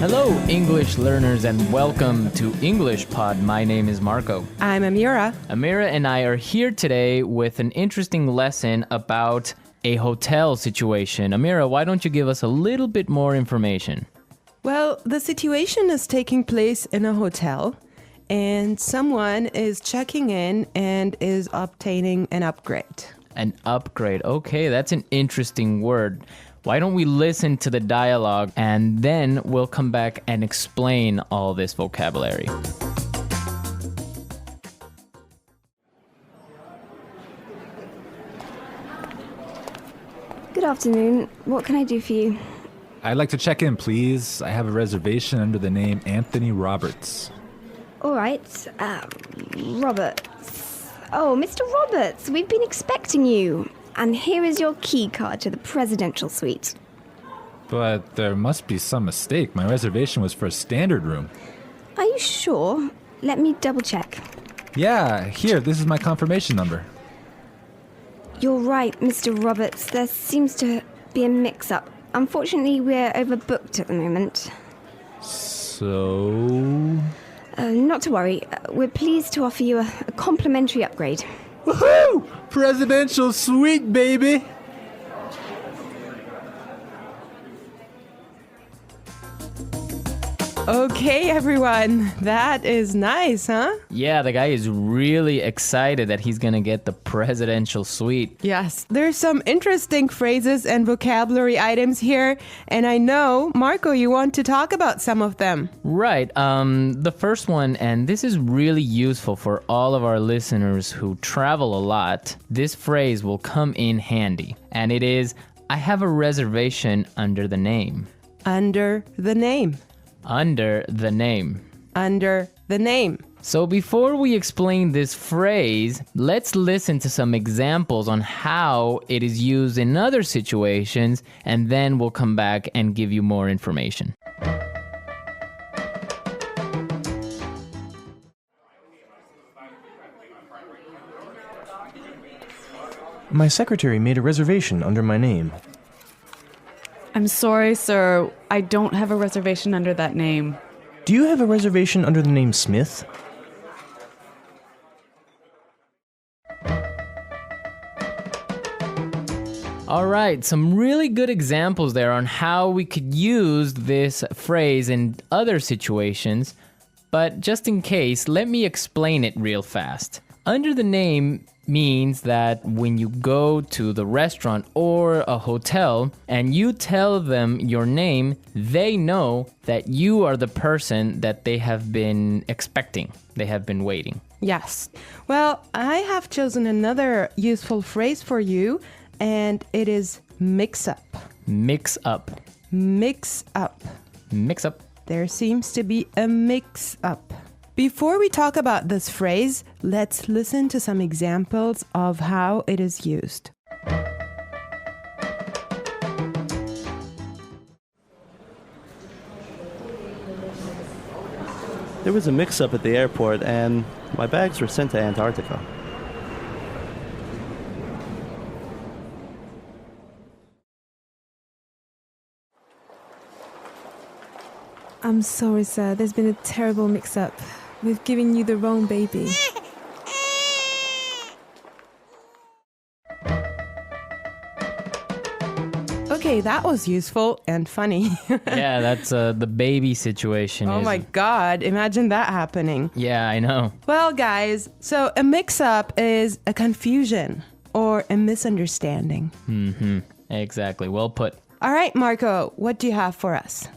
Hello, English learners, and welcome to English Pod. My name is Marco. I'm Amira. Amira and I are here today with an interesting lesson about a hotel situation. Amira, why don't you give us a little bit more information? Well, the situation is taking place in a hotel, and someone is checking in and is obtaining an upgrade. An upgrade. Okay, that's an interesting word. Why don't we listen to the dialogue and then we'll come back and explain all this vocabulary. Good afternoon. What can I do for you? I'd like to check in, please. I have a reservation under the name Anthony Roberts. All right. Roberts. Oh, Mr. Roberts, we've been expecting you. And here is your key card to the presidential suite. But there must be some mistake. My reservation was for a standard room. Are you sure? Let me double check. Yeah, here, this is my confirmation number. You're right, Mr. Roberts. There seems to be a mix-up. Unfortunately, we're overbooked at the moment. So... Not to worry. We're pleased to offer you a complimentary upgrade. Woohoo! Presidential suite, baby! Okay, everyone. That is nice, huh? Yeah, the guy is really excited that he's gonna get the presidential suite. Yes, there's some interesting phrases and vocabulary items here, and I know, Marco, you want to talk about some of them. Right. The first one, and this is really useful for all of our listeners who travel a lot. This phrase will come in handy, and it is, I have a reservation under the name. Under the name. Under the name. Under the name. So before we explain this phrase, let's listen to some examples on how it is used in other situations, and then we'll come back and give you more information. My secretary made a reservation under my name. I'm sorry, sir. I don't have a reservation under that name. Do you have a reservation under the name Smith? All right, some really good examples there on how we could use this phrase in other situations, but just in case, let me explain it real fast. Under the name means that when you go to the restaurant or a hotel and you tell them your name, they know that you are the person that they have been expecting. They have been waiting. Yes. Well, I have chosen another useful phrase for you, and it is mix up. Mix up. Mix up. Mix up. There seems to be a mix up. Before we talk about this phrase, let's listen to some examples of how it is used. There was a mix-up at the airport and my bags were sent to Antarctica. I'm sorry, sir. There's been a terrible mix-up. We've given you the wrong baby. Okay, that was useful and funny. Yeah, that's the baby situation. Oh my God, imagine that happening. Yeah, I know. Well, guys, so a mix-up is a confusion or a misunderstanding. Mm-hmm. Exactly. Well put. All right, Marco, what do you have for us?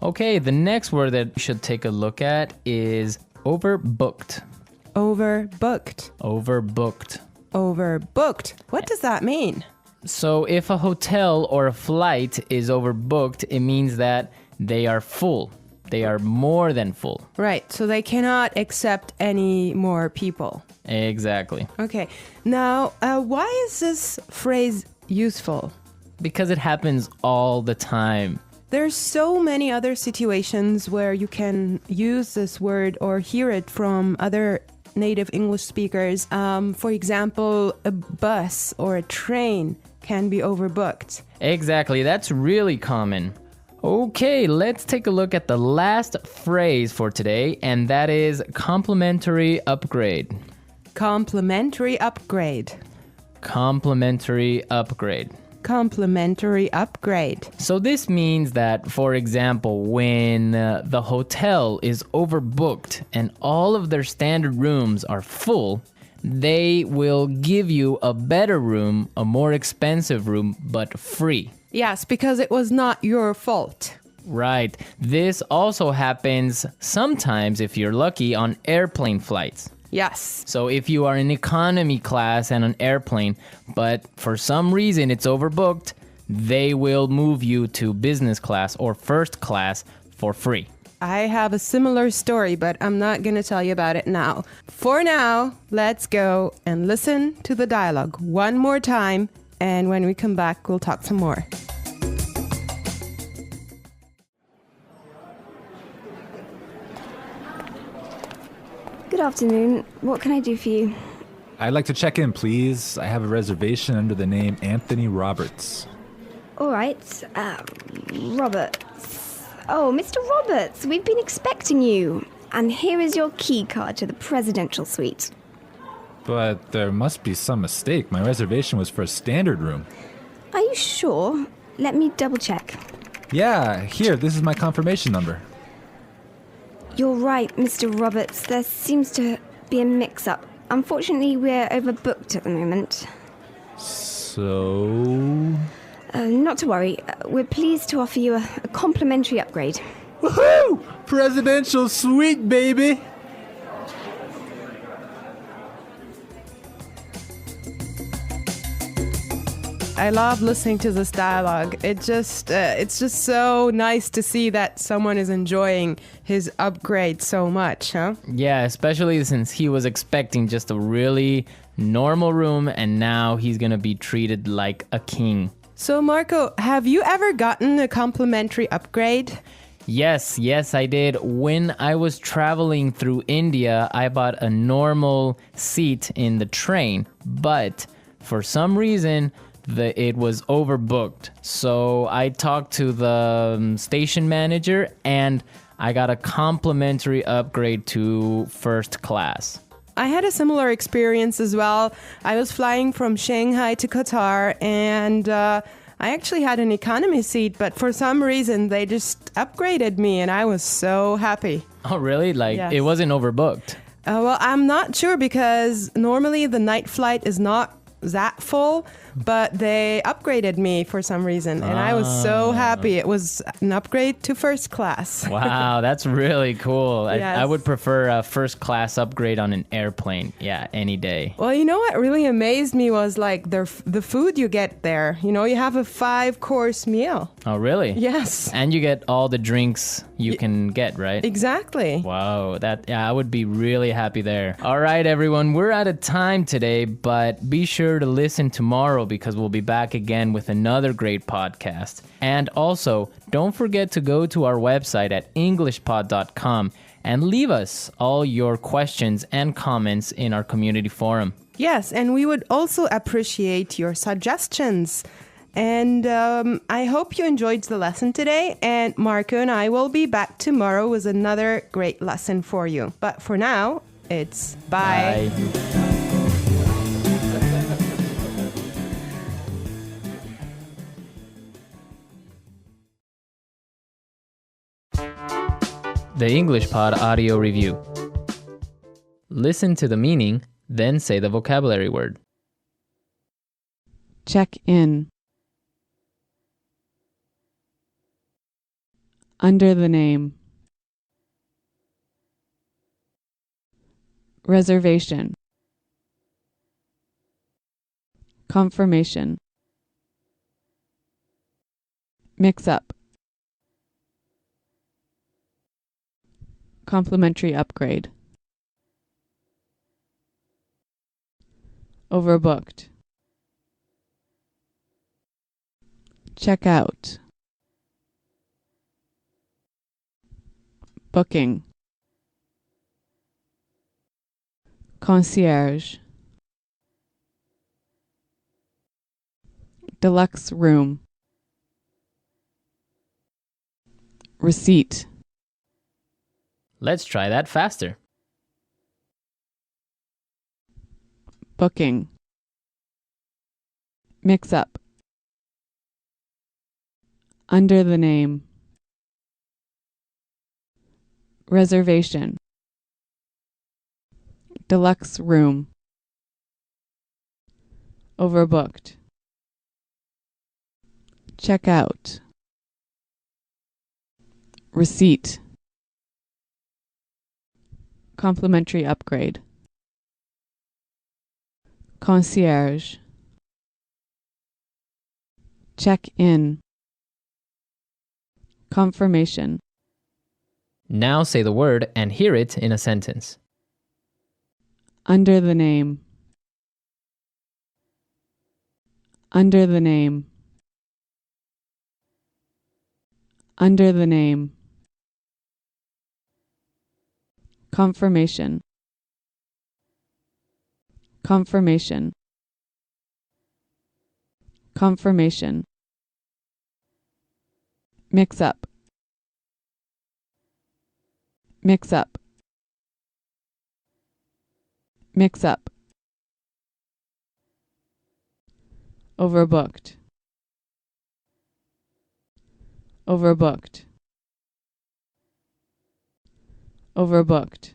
Okay, the next word that we should take a look at is overbooked. Overbooked. Overbooked. Overbooked. What does that mean? So if a hotel or a flight is overbooked, it means that they are full. They are more than full. Right, so they cannot accept any more people. Exactly. Okay, now why is this phrase useful? Because it happens all the time. There's so many other situations where you can use this word or hear it from other native English speakers. For example, a bus or a train can be overbooked. Exactly, that's really common. Okay, let's take a look at the last phrase for today, and that is complimentary upgrade. Complimentary upgrade. Complimentary upgrade. Complimentary upgrade. So this means that, for example, when the hotel is overbooked and all of their standard rooms are full, they will give you a better room, a more expensive room, but free. Yes, because it was not your fault. Right. This also happens sometimes, if you're lucky, on airplane flights. Yes. So if you are in economy class and an airplane, but for some reason it's overbooked, they will move you to business class or first class for free. I have a similar story, but I'm not going to tell you about it now. For now, let's go and listen to the dialogue one more time, and when we come back, we'll talk some more. Good afternoon. What can I do for you? I'd like to check in, please. I have a reservation under the name Anthony Roberts. All right. Roberts. Oh, Mr. Roberts, we've been expecting you. And here is your key card to the presidential suite. But there must be some mistake. My reservation was for a standard room. Are you sure? Let me double check. Yeah, here, this is my confirmation number. You're right, Mr. Roberts. There seems to be a mix-up. Unfortunately, we're overbooked at the moment. So... Not to worry. We're pleased to offer you a complimentary upgrade. Woohoo! Presidential suite, baby! I love listening to this dialogue. It's just so nice to see that someone is enjoying his upgrade so much, huh? Yeah, especially since he was expecting just a really normal room and now he's gonna be treated like a king. So Marco, have you ever gotten a complimentary upgrade? Yes, I did. When I was traveling through India, I bought a normal seat in the train, but for some reason, it was overbooked. So I talked to the station manager and I got a complimentary upgrade to first class. I had a similar experience as well. I was flying from Shanghai to Qatar and I actually had an economy seat, but for some reason they just upgraded me and I was so happy. Oh, really? Like, Yes. It wasn't overbooked? Well, I'm not sure because normally the night flight is not that full, but they upgraded me for some reason and I was so happy. It was an upgrade to first class. Wow, that's really cool. Yes. I would prefer a first class upgrade on an airplane. Yeah, any day. Well, you know what really amazed me was like the food you get there. You know, you have a 5-course meal. Oh, really? Yes. And you get all the drinks you can get, right? Exactly. Wow, I would be really happy there. All right, everyone, we're out of time today, but be sure to listen tomorrow because we'll be back again with another great podcast. And also, don't forget to go to our website at englishpod.com and leave us all your questions and comments in our community forum. Yes, and we would also appreciate your suggestions. And I hope you enjoyed the lesson today. And Marco and I will be back tomorrow with another great lesson for you. But for now, it's bye. The English Pod Audio Review. Listen to the meaning, then say the vocabulary word. Check in. Under the name. Reservation. Confirmation. Mix up. Complimentary upgrade. Overbooked. Check out. Booking. Concierge. Deluxe room. Receipt. Let's try that faster. Booking. Mix up. Under the name. Reservation. Deluxe room. Overbooked. Check out. Receipt. Complimentary upgrade. Concierge. Check in. Confirmation. Now say the word and hear it in a sentence. Under the name. Under the name. Under the name. Confirmation. Confirmation. Confirmation. Mix up. Mix up. Mix up. Overbooked. Overbooked. Overbooked.